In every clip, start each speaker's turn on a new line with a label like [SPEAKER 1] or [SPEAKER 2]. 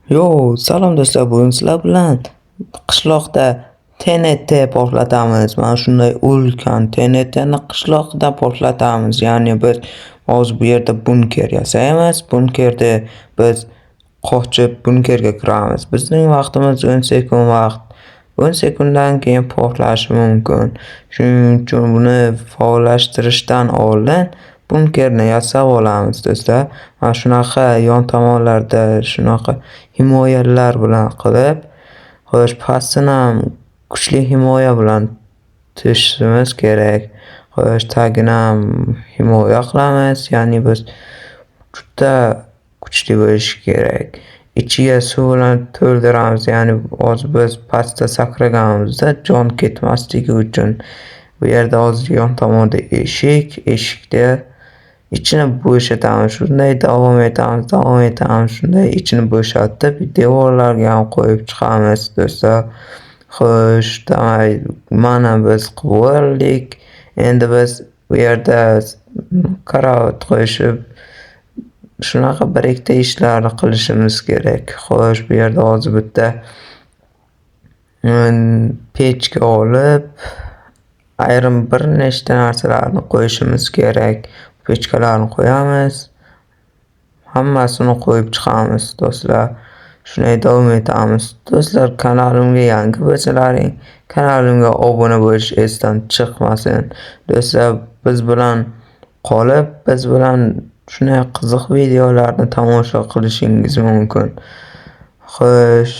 [SPEAKER 1] Salom do'stlar, bugun sizlar bilan qishloqda TNT portlatamiz. Mana shunday ulkan TNTni qishloqda portlatamiz. Ya'ni biz hozir bu yerda bunker yasaymiz. Bunkerda biz qochib bunkerga kiramiz. Bizning vaqtimiz 10 sekund vaqt. 10 sekunddan keyin portlashi mumkin. Shuning uchun buni faollashtirishdan oldin bunkerni yasab olamiz do'stlar. Mana shunaqa yon tomonlarda shunaqa himoyalar bilan qilib, xo'sh, pastini ham kuchli himoya bilan tishimiz kerak. Xo'sh, tagini ham himoya qilamiz, ya'ni biz juda kuchli bo'lishi kerak. Ichiga suv bilan to'ldiramiz, ya'ni hozir biz pastda sakraganimizda jon ketmasligi uchun. Bu yerda hozir yon tomonda eshikda ichini bo'shatamiz. Shunday davom etamiz. Shunday ichini bo'shatib, devorlarga ham qo'yib chiqamiz do'stlar. Xo'sh, mana biz qilib bo'ldik. Endi biz bu yerda karavot qo'yishib shunaqa bir-ikkita ishlarni qilishimiz kerak. Xo'sh, bu yerda hozir bitta pechka olib, ayrim bir nechta narsalarni qo'yishimiz kerak. Pechkalarni qo'yamiz. Hammasini qo'yib chiqamiz do'stlar. Shunday davom etamiz. Do'stlar, kanalimga yangi bo'lsalaring, kanalimga obuna bo'lish esdan chiqmasin. Do'stlar, biz bilan qolib, biz bilan shunday qiziq videolarni tomosha qilishingiz mumkin. Xo'sh,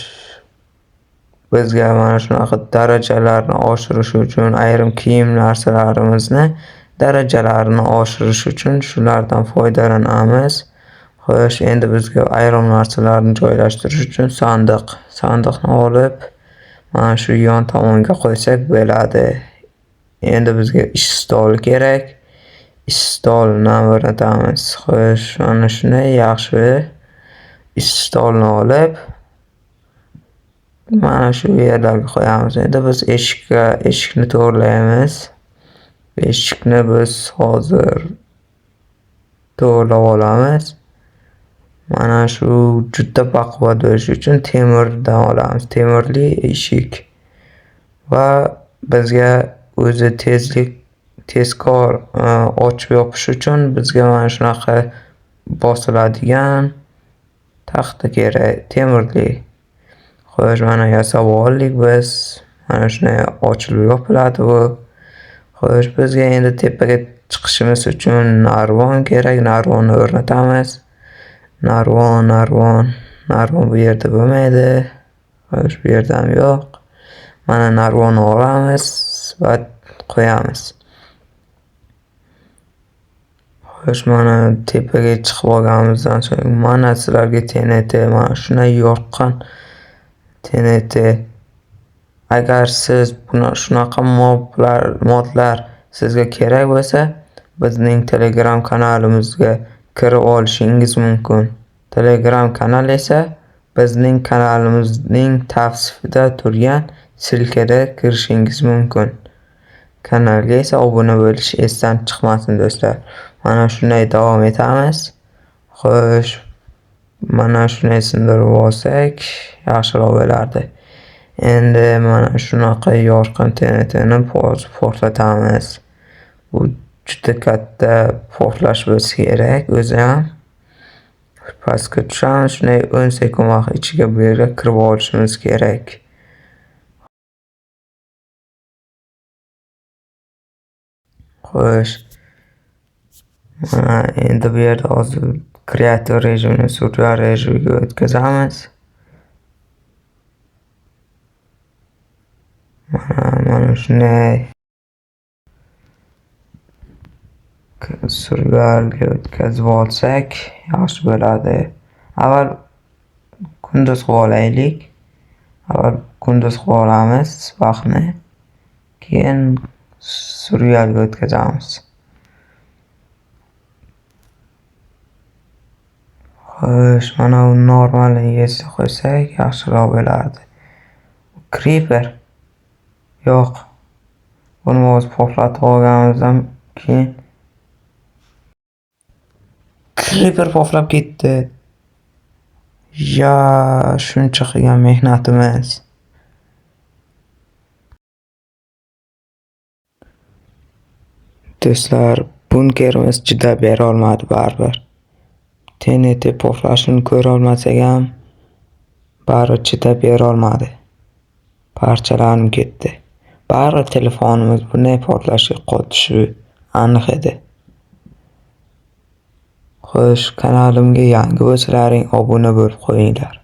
[SPEAKER 1] bizga mana shunaqa darajalarni oshirish uchun, ayrim kiyim narsalarimizni darajalarini oshirish uchun shulardan foydalanamiz. Xo'sh, endi bizga ayrim narsalarni joylashtirish uchun sandiqni olib, mana shu yon tomonga qo'ysak bo'ladi. Endi bizga ish stoli kerak. Ish stolini o'rnatamiz. Xo'sh, mana shunday yaxshi ish stolini olib, mana shu yerlarga qo'yamiz. Endi biz eshikni to'g'irlaymiz. Eshikni biz hozir to'g'irlab olamiz. Mana shu juda baquvvat bo'lishi uchun temirdan olamiz. Temirli eshik. Va bizga o'zi tezkor ochib yopish uchun bizga mana shunaqa bosiladigan taxta kerak, temirli. Xo'sh, mana yasab oldik biz. Mana shunday ochilib yopiladi bu. Xo'sh, bizga endi tepaga chiqishimiz uchun narvon kerak. Narvonni o'rnatamiz. Narvon bu yerda bo'lmaydi. Xo'sh, bu yerda ham yo'q. Mana narvonni olamiz va qo'yamiz. Xo'sh, mana tepaga chiqib olganimizdan so'ng mana sizlarga TNT, mana shunday yoqqan TNT. Agar siz shunaqa modlar sizga kerak bo'lsa, bizning Telegram kanalimizga kirib olishingiz mumkin. Telegram kanal esa bizning kanalimizning tavsifida turgan silkada kirishingiz mumkin. Kanalga esa obuna bo'lish esdan chiqmasin do'stlar. Mana shunday davom etamiz. Xo'sh, mana shunday sindirib olsak yaxshiroq bo'lardi. Endi mana shunaqa yorqin TNTni portlatamiz. Bu juda katta portlash bo'lsa kerak o'zi ham. Pastga tushamiz, shunday 10 sekund vaqt ichiga bu yerga kirib olishimiz kerak. Xo'sh, mana endi bu yerda hozir kreativ rejimni survival rejimiga o'tkazamiz. Mana shunday survivalga o'tkazib olsak yaxshi bo'ladi. Avval kunduz qilib olaylik. Vaqtni. Keyin survivalga o'tkazamiz. Xo'sh, mana u normalni yesa qo'ysak yaxshiroq bo'lardi. Creeper yo'q. Buni o'zi portlatib olganimizdan keyin Creeper portlab ketdi. Ya shuncha qilgan mehnatimiz. Do'stlar, bunkerimiz chidab berolmadi baribir. TNT portlashini ko'rolmasak ham baribir chidab berolmadi. Parchalanib ketdi. Baribir telefonimiz bunday portlashga qo'rqishi aniq edi. Xo'sh, kanalimga yangi bo'lsalaring obuna bo'lib qo'yinglar.